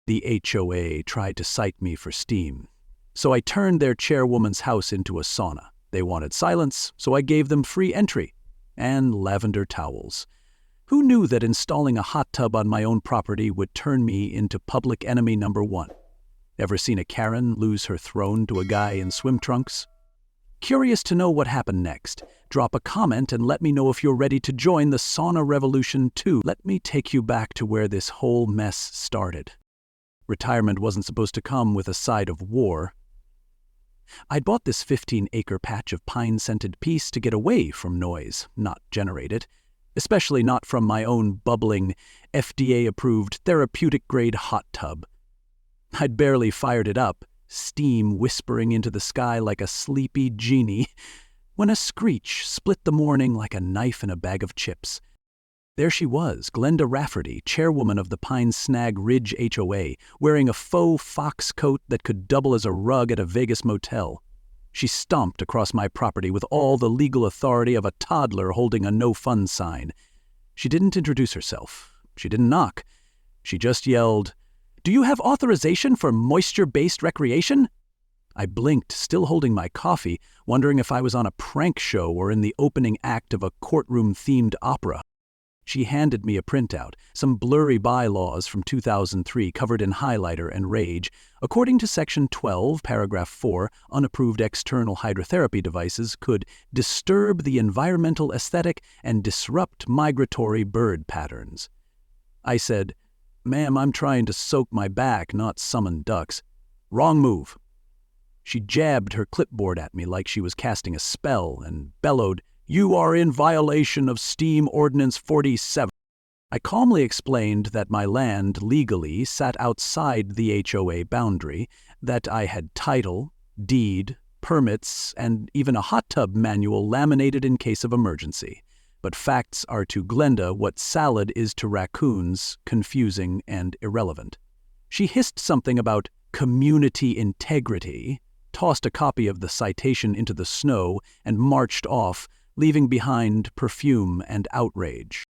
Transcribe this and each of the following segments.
The HOA tried to cite me for steam, so I turned their chairwoman's house into a sauna. They wanted silence, so I gave them free entry and lavender towels. Who knew that installing a hot tub on my own property would turn me into public enemy number one? Ever seen a Karen lose her throne to a guy in swim trunks? Curious to know what happened next? Drop a comment and let me know if you're ready to join the sauna revolution too. Let me take you back to where this whole mess started. Retirement wasn't supposed to come with a side of war. I'd bought this 15-acre patch of pine-scented peace to get away from noise, not generate it, especially not from my own bubbling, FDA-approved therapeutic-grade hot tub. I'd barely fired it up, steam whispering into the sky like a sleepy genie, when a screech split the morning like a knife in a bag of chips. There she was, Glenda Rafferty, chairwoman of the Pine Snag Ridge HOA, wearing a faux fox coat that could double as a rug at a Vegas motel. She stomped across my property with all the legal authority of a toddler holding a no-fun sign. She didn't introduce herself. She didn't knock. She just yelled, "Do you have authorization for moisture-based recreation?" I blinked, still holding my coffee, wondering if I was on a prank show or in the opening act of a courtroom-themed opera. She handed me a printout, some blurry bylaws from 2003 covered in highlighter and rage. According to Section 12, Paragraph 4, unapproved external hydrotherapy devices could disturb the environmental aesthetic and disrupt migratory bird patterns. I said, "Ma'am, I'm trying to soak my back, not summon ducks." "Wrong move." She jabbed her clipboard at me like she was casting a spell and bellowed, "You are in violation of Steam Ordinance 47. I calmly explained that my land legally sat outside the HOA boundary, that I had title, deed, permits, and even a hot tub manual laminated in case of emergency. But facts are to Glenda what salad is to raccoons, confusing and irrelevant. She hissed something about community integrity, tossed a copy of the citation into the snow, and marched off, leaving behind perfume and outrage.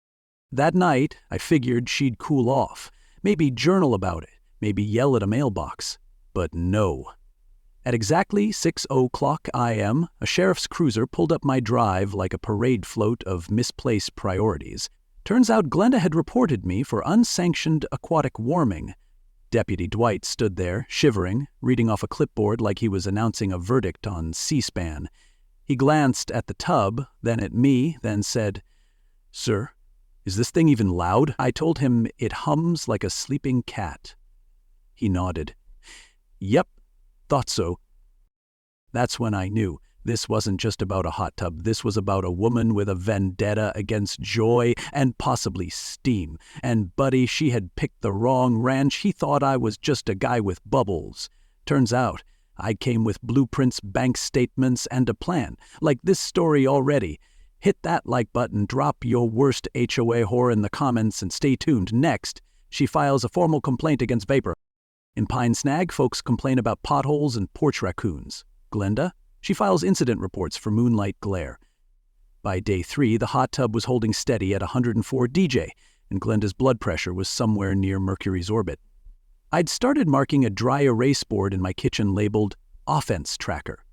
That night, I figured she'd cool off, maybe journal about it, maybe yell at a mailbox. But no. At exactly 6:00 a.m., a sheriff's cruiser pulled up my drive like a parade float of misplaced priorities. Turns out Glenda had reported me for unsanctioned aquatic warming. Deputy Dwight stood there, shivering, reading off a clipboard like he was announcing a verdict on C-SPAN. He glanced at the tub, then at me, then said, "Sir, is this thing even loud?" I told him it hums like a sleeping cat. He nodded. "Yep, thought so." That's when I knew this wasn't just about a hot tub. This was about a woman with a vendetta against joy and possibly steam. And buddy, she had picked the wrong ranch. He thought I was just a guy with bubbles. Turns out, I came with blueprints, bank statements, and a plan. Like this story already. Hit that like button, drop your worst HOA whore in the comments, and stay tuned. Next, she files a formal complaint against Vapor. In Pine Snag, folks complain about potholes and porch raccoons. Glenda, she files incident reports for moonlight glare. By day 3, the hot tub was holding steady at 104 DJ, and Glenda's blood pressure was somewhere near Mercury's orbit. I'd started marking a dry erase board in my kitchen labeled Offense Tracker,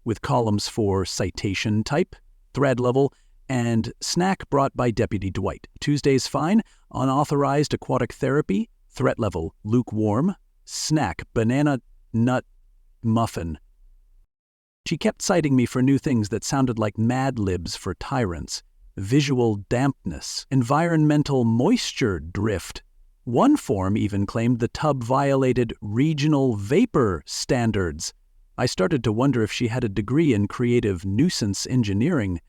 with columns for citation type, thread level, and snack brought by Deputy Dwight. Tuesdays fine, unauthorized aquatic therapy, threat level lukewarm, snack banana nut muffin. She kept citing me for new things that sounded like Mad Libs for tyrants. Visual dampness, environmental moisture drift. One form even claimed the tub violated regional vapor standards. I started to wonder if she had a degree in creative nuisance engineering.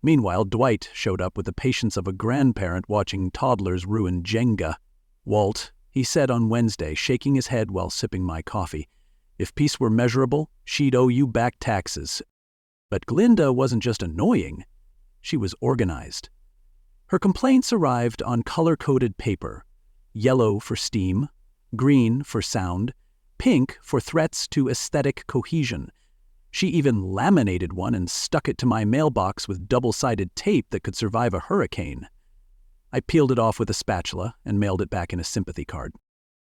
Meanwhile, Dwight showed up with the patience of a grandparent watching toddlers ruin Jenga. "Walt," he said on Wednesday, shaking his head while sipping my coffee, "if peace were measurable, she'd owe you back taxes." But Glenda wasn't just annoying. She was organized. Her complaints arrived on color-coded paper. Yellow for steam, green for sound, pink for threats to aesthetic cohesion. She even laminated one and stuck it to my mailbox with double-sided tape that could survive a hurricane. I peeled it off with a spatula and mailed it back in a sympathy card.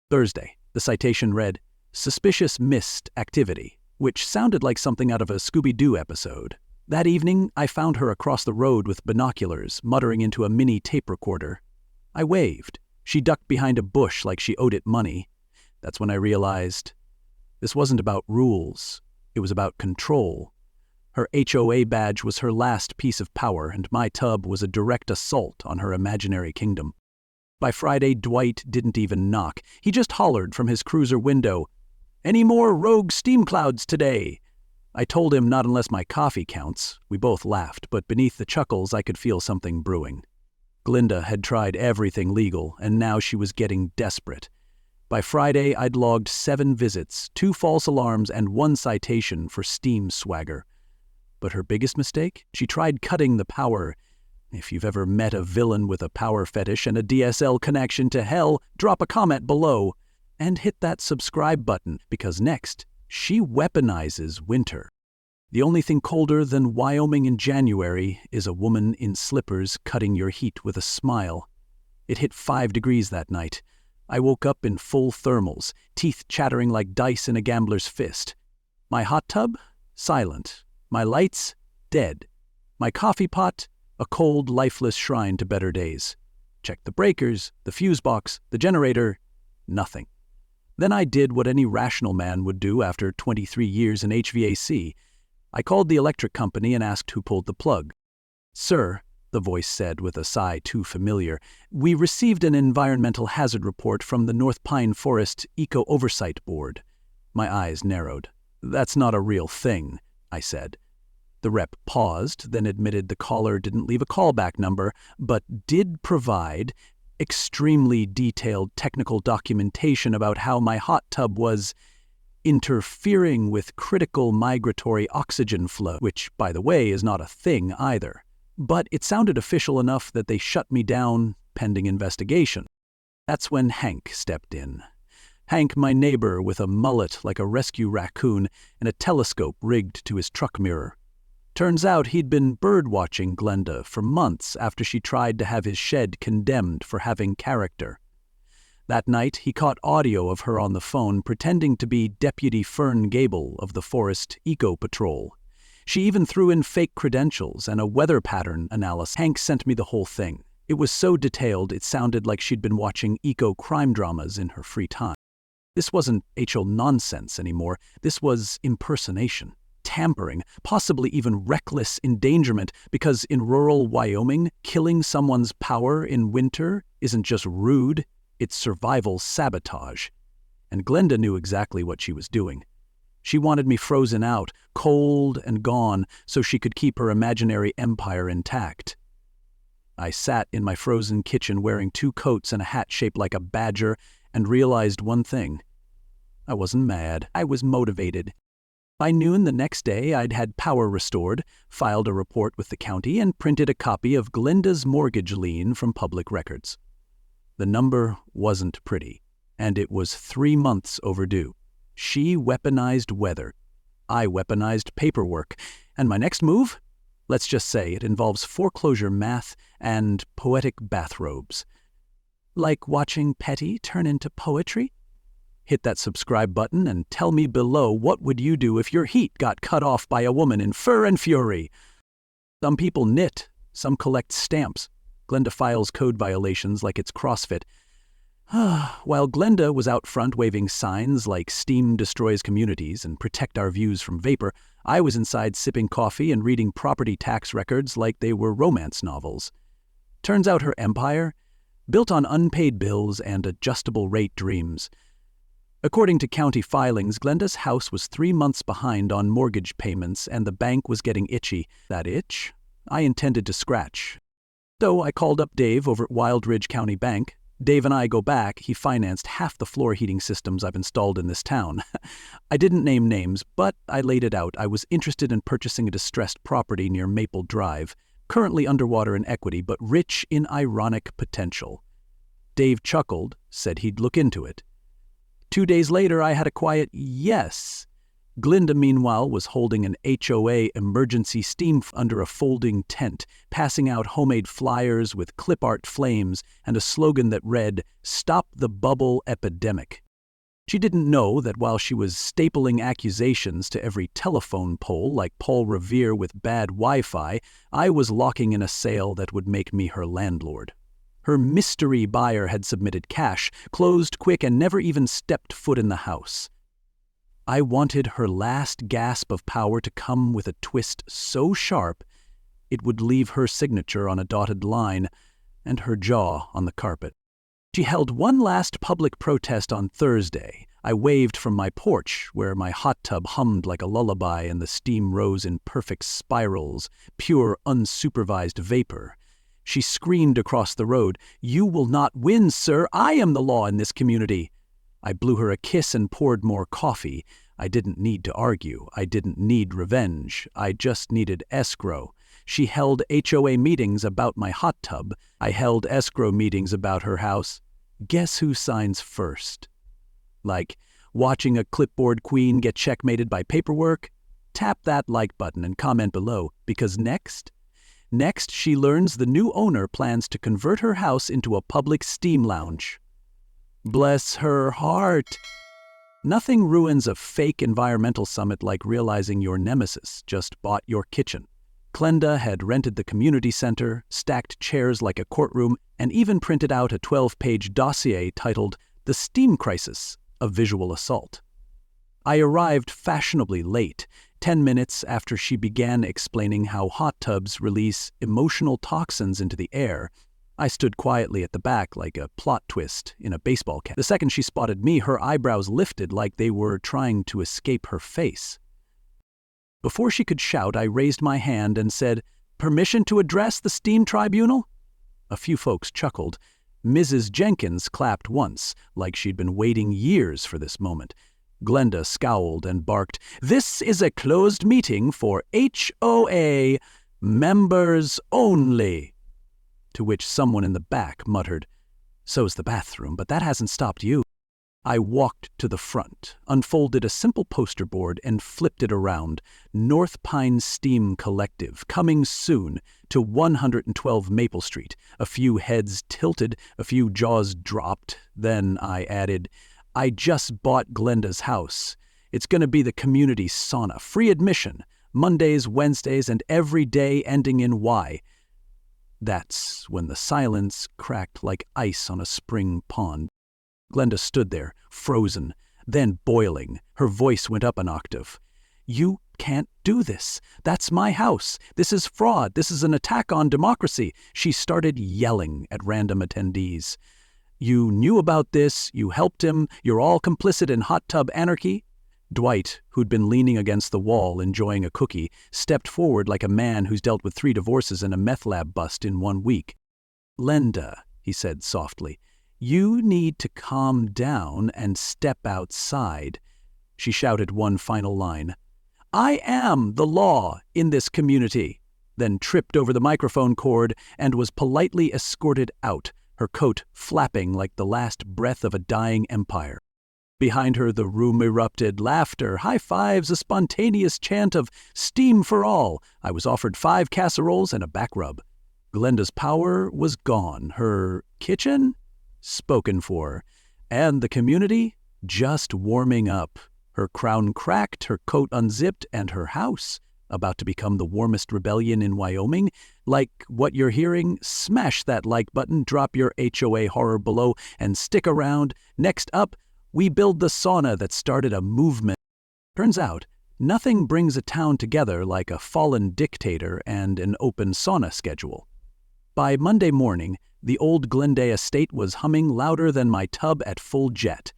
Thursday, The citation read, "Suspicious missed activity," which sounded like something out of a Scooby-Doo episode. That evening, I found her across the road with binoculars, muttering into a mini tape recorder. I waved. She ducked behind a bush like she owed it money. That's when I realized this wasn't about rules. It was about control. Her HOA badge was her last piece of power, and my tub was a direct assault on her imaginary kingdom. By Friday, Dwight didn't even knock. He just hollered from his cruiser window, "Any more rogue steam clouds today?" I told him not unless my coffee counts. We both laughed, but beneath the chuckles I could feel something brewing. Glinda had tried everything legal, and now she was getting desperate. By Friday, I'd logged 7 visits, 2 false alarms, and 1 citation for steam swagger. But her biggest mistake? She tried cutting the power. If you've ever met a villain with a power fetish and a DSL connection to hell, drop a comment below and hit that subscribe button, because next, she weaponizes winter. The only thing colder than Wyoming in January is a woman in slippers cutting your heat with a smile. It hit 5 degrees that night. I woke up in full thermals, teeth chattering like dice in a gambler's fist. My hot tub? Silent. My lights? Dead. My coffee pot? A cold, lifeless shrine to better days. Checked the breakers, the fuse box, the generator. Nothing. Then I did what any rational man would do after 23 years in HVAC. I called the electric company and asked who pulled the plug. "Sir," the voice said with a sigh too familiar, "we received an environmental hazard report from the North Pine Forest Eco Oversight Board." My eyes narrowed. "That's not a real thing," I said. The rep paused, then admitted the caller didn't leave a callback number, but did provide extremely detailed technical documentation about how my hot tub was interfering with critical migratory oxygen flow, which, by the way, is not a thing either. But it sounded official enough that they shut me down pending investigation. That's when Hank stepped in. Hank, my neighbor, with a mullet like a rescue raccoon and a telescope rigged to his truck mirror. Turns out he'd been bird-watching Glenda for months after she tried to have his shed condemned for having character. That night, he caught audio of her on the phone pretending to be Deputy Fern Gable of the Forest Eco Patrol. She even threw in fake credentials and a weather pattern analysis. Hank sent me the whole thing. It was so detailed it sounded like she'd been watching eco-crime dramas in her free time. This wasn't HO nonsense anymore. This was impersonation. Tampering, possibly even reckless endangerment, because in rural Wyoming, killing someone's power in winter isn't just rude, it's survival sabotage. And Glenda knew exactly what she was doing. She wanted me frozen out, cold and gone, so she could keep her imaginary empire intact. I sat in my frozen kitchen wearing 2 coats and a hat shaped like a badger and realized one thing. I wasn't mad. I was motivated. By noon the next day, I'd had power restored, filed a report with the county, and printed a copy of Glenda's mortgage lien from public records. The number wasn't pretty, and it was 3 months overdue. She weaponized weather. I weaponized paperwork. And my next move? Let's just say it involves foreclosure math and poetic bathrobes. Like watching Petty turn into poetry? Hit that subscribe button and tell me below, what would you do if your heat got cut off by a woman in fur and fury? Some people knit, some collect stamps. Glenda files code violations like it's CrossFit. While Glenda was out front waving signs like "Steam destroys communities" and "Protect our views from vapor," I was inside sipping coffee and reading property tax records like they were romance novels. Turns out her empire, built on unpaid bills and adjustable rate dreams. According to county filings, Glenda's house was 3 months behind on mortgage payments and the bank was getting itchy. That itch? I intended to scratch. So I called up Dave over at Wild Ridge County Bank. Dave and I go back. He financed half the floor heating systems I've installed in this town. I didn't name names, but I laid it out. I was interested in purchasing a distressed property near Maple Drive, currently underwater in equity, but rich in ironic potential. Dave chuckled, said he'd look into it. 2 days later, I had a quiet yes. Glenda, meanwhile, was holding an HOA emergency steam under a folding tent, passing out homemade flyers with clip art flames and a slogan that read, "Stop the Bubble Epidemic." She didn't know that while she was stapling accusations to every telephone pole like Paul Revere with bad Wi-Fi, I was locking in a sale that would make me her landlord. Her mystery buyer had submitted cash, closed quick, and never even stepped foot in the house. I wanted her last gasp of power to come with a twist so sharp it would leave her signature on a dotted line and her jaw on the carpet. She held one last public protest on Thursday. I waved from my porch, where my hot tub hummed like a lullaby and the steam rose in perfect spirals, pure, unsupervised vapor. She screamed across the road, "You will not win, sir. I am the law in this community." I blew her a kiss and poured more coffee. I didn't need to argue. I didn't need revenge. I just needed escrow. She held HOA meetings about my hot tub. I held escrow meetings about her house. Guess who signs first? Like watching a clipboard queen get checkmated by paperwork? Tap that like button and comment below, because next she learns the new owner plans to convert her house into a public steam lounge. Bless her heart. Nothing ruins a fake environmental summit like realizing your nemesis just bought your kitchen. Glenda had rented the community center, stacked chairs like a courtroom, and even printed out a 12-page dossier titled "The Steam Crisis, a Visual Assault." I arrived fashionably late, 10 minutes after she began explaining how hot tubs release emotional toxins into the air. I stood quietly at the back like a plot twist in a baseball cap. The second she spotted me, her eyebrows lifted like they were trying to escape her face. Before she could shout, I raised my hand and said, "Permission to address the steam tribunal?" A few folks chuckled. Mrs. Jenkins clapped once, like she'd been waiting years for this moment. Glenda scowled and barked, "This is a closed meeting for HOA members only." To which someone in the back muttered, "So's the bathroom, but that hasn't stopped you." I walked to the front, unfolded a simple poster board, and flipped it around. North Pine Steam Collective, coming soon to 112 Maple Street. A few heads tilted, a few jaws dropped. Then I added, "I just bought Glenda's house. It's going to be the community sauna, free admission, Mondays, Wednesdays, and every day ending in Y." That's when the silence cracked like ice on a spring pond. Glenda stood there, frozen, then boiling. Her voice went up an octave. "You can't do this. That's my house. This is fraud. This is an attack on democracy." She started yelling at random attendees. "You knew about this. You helped him. You're all complicit in hot tub anarchy." Dwight, who'd been leaning against the wall enjoying a cookie, stepped forward like a man who's dealt with 3 divorces and a meth lab bust in 1 week. "Glenda," he said softly, "you need to calm down and step outside." She shouted one final line, "I am the law in this community," then tripped over the microphone cord and was politely escorted out, her coat flapping like the last breath of a dying empire. Behind her, the room erupted. Laughter, high fives, a spontaneous chant of "Steam for all." I was offered 5 casseroles and a back rub. Glenda's power was gone. Her kitchen? Spoken for. And the community? Just warming up. Her crown cracked, her coat unzipped, and her house about to become the warmest rebellion in Wyoming. Like what you're hearing? Smash that like button, drop your HOA horror below, and stick around. Next up, we build the sauna that started a movement. Turns out, nothing brings a town together like a fallen dictator and an open sauna schedule. By Monday morning, the old Glendale estate was humming louder than my tub at full jet.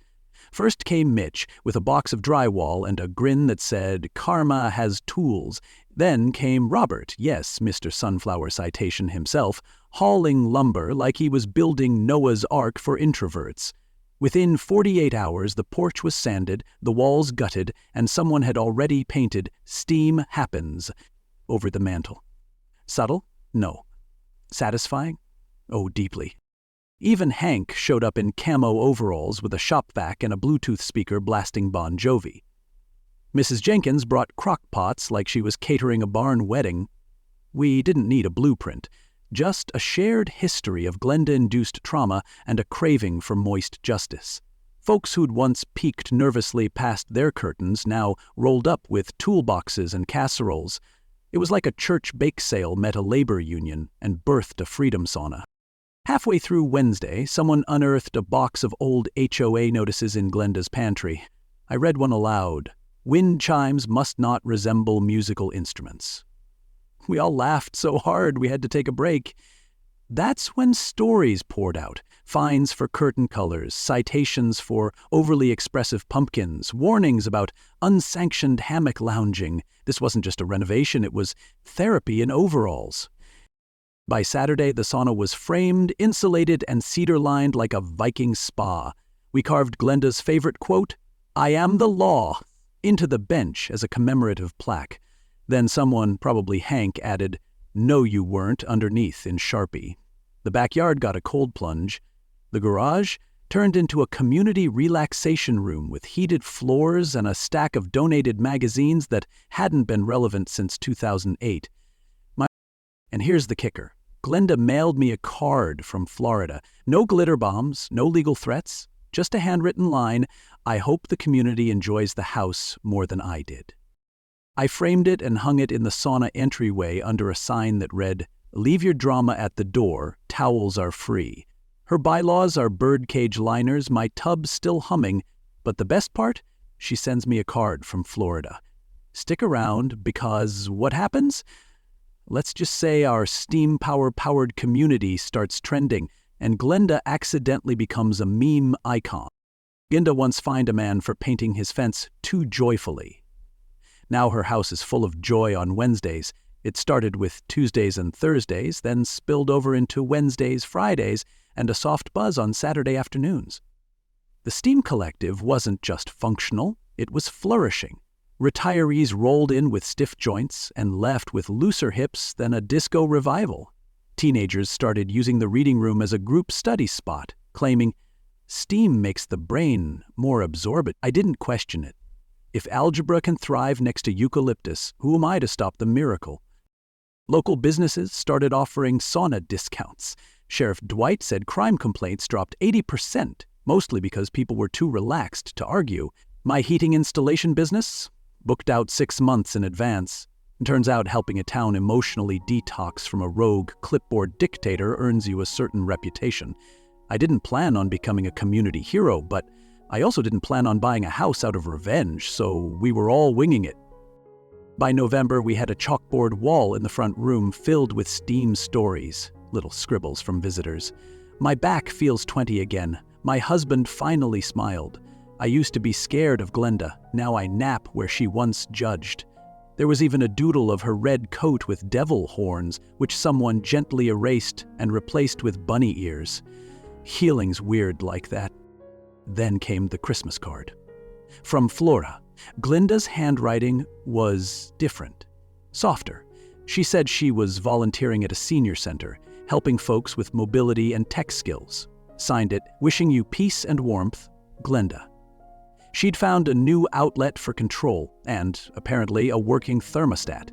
First came Mitch with a box of drywall and a grin that said, "Karma has tools." Then came Robert, yes, Mr. Sunflower Citation himself, hauling lumber like he was building Noah's Ark for introverts. Within 48 hours, the porch was sanded, the walls gutted, and someone had already painted "Steam Happens" over the mantel. Subtle? No. Satisfying? Oh, deeply. Even Hank showed up in camo overalls with a shop vac and a Bluetooth speaker blasting Bon Jovi. Mrs. Jenkins brought crock pots like she was catering a barn wedding. We didn't need a blueprint, just a shared history of Glenda-induced trauma and a craving for moist justice. Folks who'd once peeked nervously past their curtains now rolled up with toolboxes and casseroles. It was like a church bake sale met a labor union and birthed a freedom sauna. Halfway through Wednesday, someone unearthed a box of old HOA notices in Glenda's pantry. I read one aloud. Wind chimes must not resemble musical instruments. We all laughed so hard we had to take a break. That's when stories poured out. Fines for curtain colors, citations for overly expressive pumpkins, warnings about unsanctioned hammock lounging. This wasn't just a renovation, it was therapy in overalls. By Saturday, the sauna was framed, insulated, and cedar-lined like a Viking spa. We carved Glenda's favorite quote, "I am the law," into the bench as a commemorative plaque. Then someone, probably Hank, added, "No, you weren't," underneath in Sharpie. The backyard got a cold plunge. The garage turned into a community relaxation room with heated floors and a stack of donated magazines that hadn't been relevant since 2008. And here's the kicker. Glenda mailed me a card from Florida. No glitter bombs, no legal threats, just a handwritten line, "I hope the community enjoys the house more than I did." I framed it and hung it in the sauna entryway under a sign that read, "Leave your drama at the door, towels are free." Her bylaws are birdcage liners, my tub's still humming, but the best part? She sends me a card from Florida. Stick around, because what happens? Let's just say our steam power-powered community starts trending, and Glenda accidentally becomes a meme icon. Glenda once fined a man for painting his fence too joyfully. Now her house is full of joy on Wednesdays. It started with Tuesdays and Thursdays, then spilled over into Wednesdays, Fridays, and a soft buzz on Saturday afternoons. The Steam Collective wasn't just functional, it was flourishing. Retirees rolled in with stiff joints and left with looser hips than a disco revival. Teenagers started using the reading room as a group study spot, claiming, "Steam makes the brain more absorbent." I didn't question it. If algebra can thrive next to eucalyptus, who am I to stop the miracle? Local businesses started offering sauna discounts. Sheriff Dwight said crime complaints dropped 80%, mostly because people were too relaxed to argue. My heating installation business? Booked out 6 months in advance. It turns out helping a town emotionally detox from a rogue clipboard dictator earns you a certain reputation. I didn't plan on becoming a community hero, but I also didn't plan on buying a house out of revenge, so we were all winging it. By November, we had a chalkboard wall in the front room filled with Steam stories, little scribbles from visitors. My back feels 20 again. My husband finally smiled. I used to be scared of Glenda, now I nap where she once judged. There was even a doodle of her red coat with devil horns, which someone gently erased and replaced with bunny ears. Healing's weird like that. Then came the Christmas card. From Flora, Glenda's handwriting was different, softer. She said she was volunteering at a senior center, helping folks with mobility and tech skills. Signed it, "Wishing you peace and warmth, Glenda." She'd found a new outlet for control and, apparently, a working thermostat.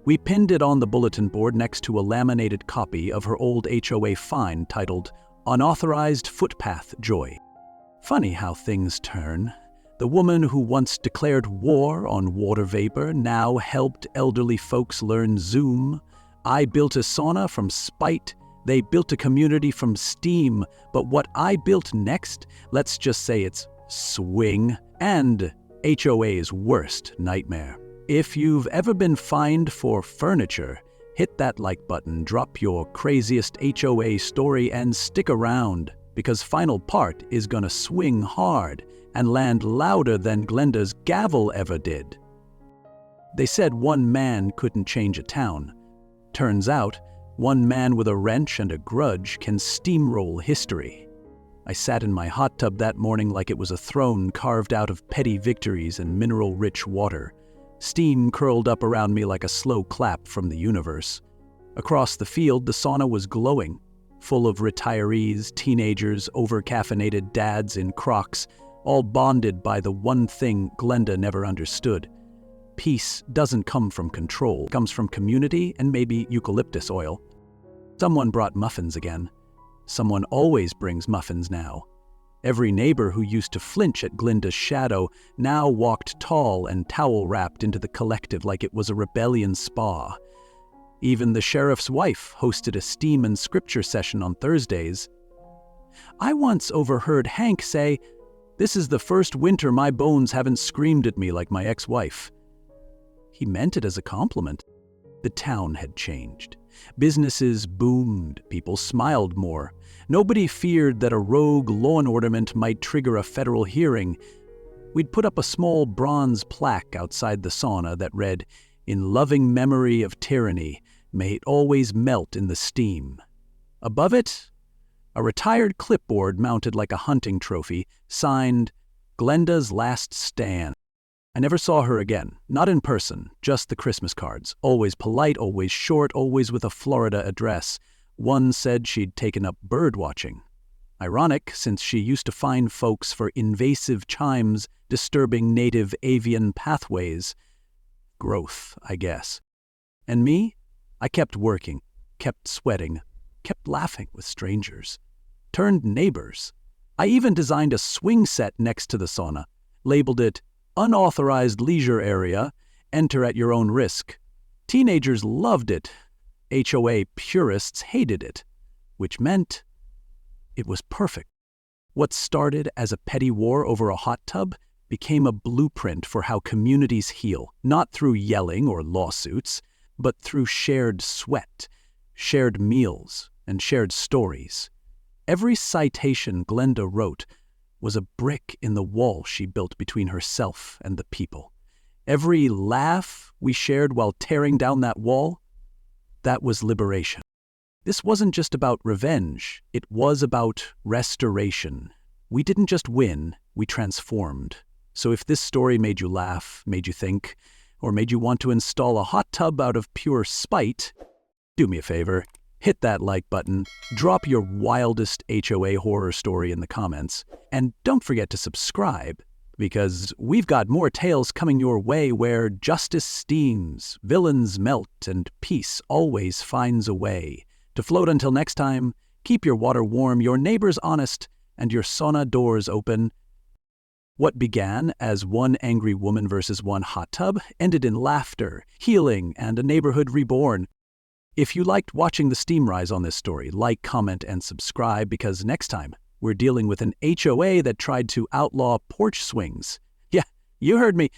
We pinned it on the bulletin board next to a laminated copy of her old HOA fine titled, "Unauthorized Footpath Joy." Funny how things turn. The woman who once declared war on water vapor now helped elderly folks learn Zoom. I built a sauna from spite. They built a community from steam. But what I built next, let's just say it's swing, and HOA's worst nightmare. If you've ever been fined for furniture, hit that like button, drop your craziest HOA story, and stick around, because final part is gonna swing hard and land louder than Glenda's gavel ever did. They said one man couldn't change a town. Turns out, one man with a wrench and a grudge can steamroll history. I sat in my hot tub that morning like it was a throne carved out of petty victories and mineral-rich water. Steam curled up around me like a slow clap from the universe. Across the field, the sauna was glowing, full of retirees, teenagers, over-caffeinated dads in Crocs, all bonded by the one thing Glenda never understood. Peace doesn't come from control. It comes from community and maybe eucalyptus oil. Someone brought muffins again. Someone always brings muffins now. Every neighbor who used to flinch at Glinda's shadow now walked tall and towel-wrapped into the collective like it was a rebellion spa. Even the sheriff's wife hosted a steam and scripture session on Thursdays. I once overheard Hank say, "This is the first winter my bones haven't screamed at me like my ex-wife." He meant it as a compliment. The town had changed. Businesses boomed, people smiled more. Nobody feared that a rogue lawn ornament might trigger a federal hearing. We'd put up a small bronze plaque outside the sauna that read, "In loving memory of tyranny, may it always melt in the steam." Above it, a retired clipboard mounted like a hunting trophy, signed, "Glenda's Last Stand." I never saw her again, not in person, just the Christmas cards. Always polite, always short, always with a Florida address. One said she'd taken up bird watching. Ironic, since she used to fine folks for invasive chimes disturbing native avian pathways. Growth, I guess. And me? I kept working, kept sweating, kept laughing with strangers. Turned neighbors. I even designed a swing set next to the sauna, labeled it "Unauthorized Leisure Area, Enter at Your Own Risk." Teenagers loved it. HOA purists hated it, which meant it was perfect. What started as a petty war over a hot tub became a blueprint for how communities heal, not through yelling or lawsuits, but through shared sweat, shared meals, and shared stories. Every citation Glenda wrote was a brick in the wall she built between herself and the people. Every laugh we shared while tearing down that wall, that was liberation. This wasn't just about revenge, it was about restoration. We didn't just win, we transformed. So if this story made you laugh, made you think, or made you want to install a hot tub out of pure spite, do me a favor, hit that like button, drop your wildest HOA horror story in the comments, and don't forget to subscribe, because we've got more tales coming your way where justice steams, villains melt, and peace always finds a way. To float until next time, keep your water warm, your neighbors honest, and your sauna doors open. What began as one angry woman versus one hot tub ended in laughter, healing, and a neighborhood reborn. If you liked watching the steam rise on this story, like, comment, and subscribe, because next time we're dealing with an HOA that tried to outlaw porch swings. Yeah, you heard me.